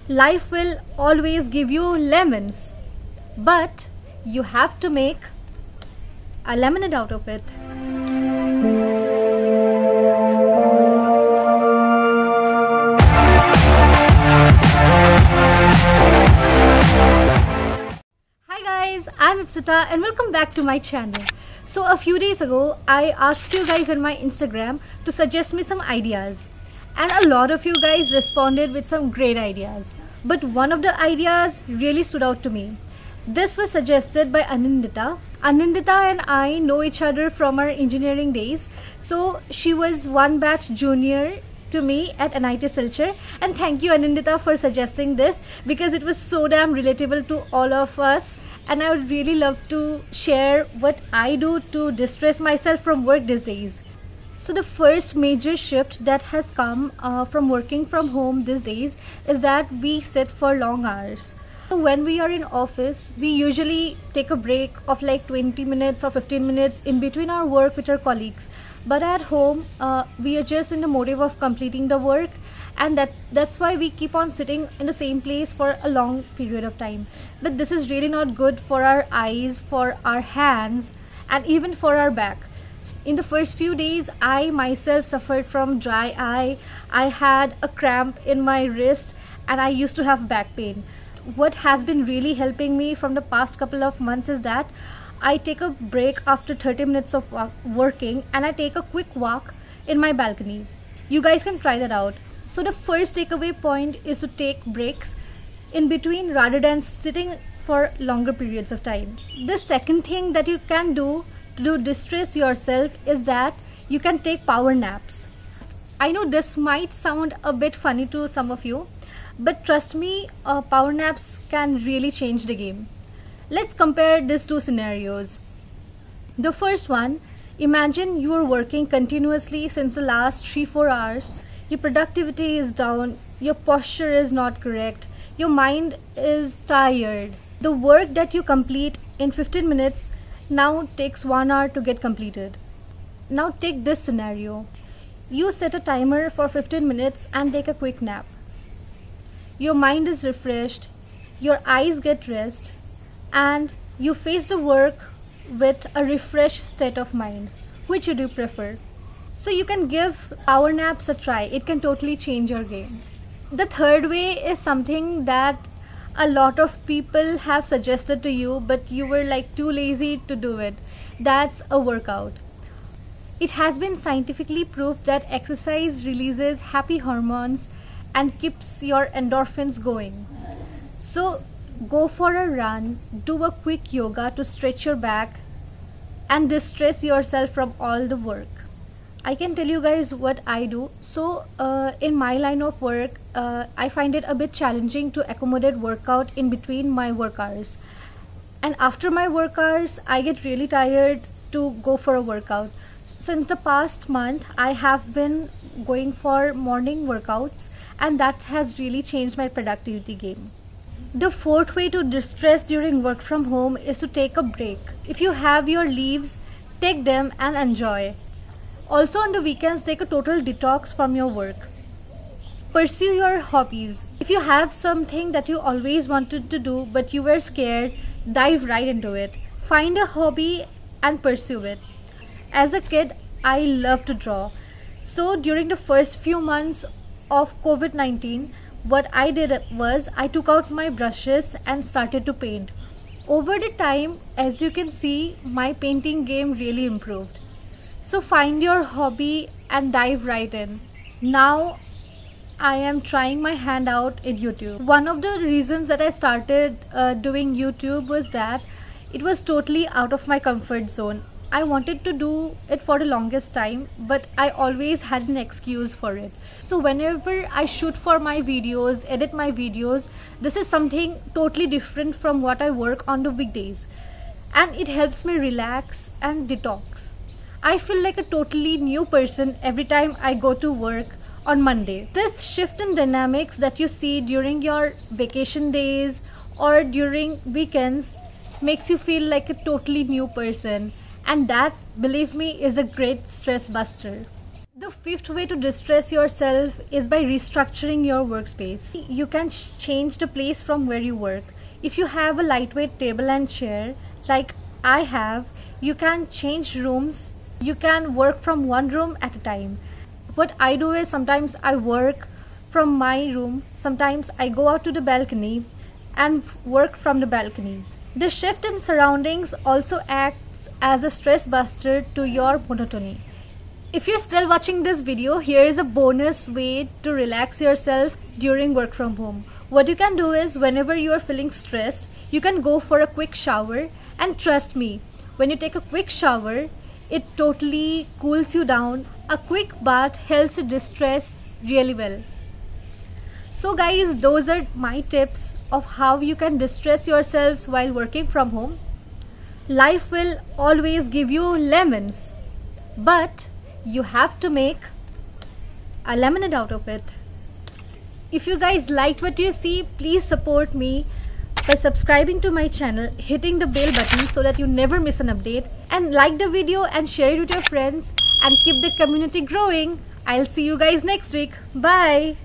Life will always give you lemons, but you have to make a lemonade out of it. Hi guys, I'm Ipsita and welcome back to my channel. So a few days ago, I asked you guys on my Instagram to suggest me some ideas. And a lot of you guys responded with some great ideas. But one of the ideas really stood out to me. This was suggested by Anindita. Anindita and I know each other from our engineering days. So she was one batch junior to me at NIT Silchar. And thank you Anindita for suggesting this because it was so damn relatable to all of us. And I would really love to share what I do to distress myself from work these days. So the first major shift that has come from working from home these days is that we sit for long hours. So when we are in office, we usually take a break of like 20 minutes or 15 minutes in between our work with our colleagues. But at home, we are just in the motive of completing the work, and that's why we keep on sitting in the same place for a long period of time. But this is really not good for our eyes, for our hands, and even for our back. In the first few days, I myself suffered from dry eye. I had a cramp in my wrist and I used to have back pain. What has been really helping me from the past couple of months is that I take a break after 30 minutes of working and I take a quick walk in my balcony. You guys can try that out. So the first takeaway point is to take breaks in between rather than sitting for longer periods of time. The second thing that you can do to distress yourself is that you can take power naps. I know this might sound a bit funny to some of you, but trust me, power naps can really change the game. Let's compare these two scenarios. The first one, imagine you are working continuously since the last 3-4 hours. Your productivity is down, your posture is not correct, your mind is tired. The work that you complete in 15 minutes now takes 1 hour to get completed. Now take this scenario. You set a timer for 15 minutes and take a quick nap. Your mind is refreshed, your eyes get rest, and you face the work with a refreshed state of mind. Which would you prefer? So you can give power naps a try. It can totally change your game. The third way is something that a lot of people have suggested to you, but you were like too lazy to do it. That's a workout. It has been scientifically proved that exercise releases happy hormones and keeps your endorphins going. So go for a run, do a quick yoga to stretch your back and distress yourself from all the work. I can tell you guys what I do. So in my line of work, I find it a bit challenging to accommodate workout in between my work hours. And after my work hours, I get really tired to go for a workout. Since the past month, I have been going for morning workouts, and that has really changed my productivity game. The fourth way to distress during work from home is to take a break. If you have your leaves, take them and enjoy. Also on the weekends, take a total detox from your work. Pursue your hobbies. If you have something that you always wanted to do but you were scared, dive right into it. Find a hobby and pursue it. As a kid, I love to draw. So during the first few months of COVID-19, what I did was I took out my brushes and started to paint. Over the time, as you can see, my painting game really improved. So find your hobby and dive right in. Now I am trying my hand out in YouTube. One of the reasons that I started doing YouTube was that it was totally out of my comfort zone. I wanted to do it for the longest time, but I always had an excuse for it. So whenever I shoot for my videos, edit my videos, this is something totally different from what I work on the weekdays. And it helps me relax and detox. I feel like a totally new person every time I go to work on Monday. This shift in dynamics that you see during your vacation days or during weekends makes you feel like a totally new person. And that, believe me, is a great stress buster. The fifth way to distress yourself is by restructuring your workspace. You can change the place from where you work. If you have a lightweight table and chair like I have, you can change rooms. You can work from one room at a time. What I do is sometimes I work from my room, sometimes I go out to the balcony and work from the balcony. The shift in surroundings also acts as a stress buster to your monotony. If you're still watching this video, here is a bonus way to relax yourself during work from home. What you can do is whenever you are feeling stressed, you can go for a quick shower, and trust me, when you take a quick shower, it totally cools you down. A quick bath helps you distress really well. So guys, those are my tips of how you can distress yourselves while working from home. Life will always give you lemons, but you have to make a lemonade out of it. If you guys liked what you see, please support me by subscribing to my channel, hitting the bell button so that you never miss an update, and like the video and share it with your friends and keep the community growing. I'll see you guys next week. Bye.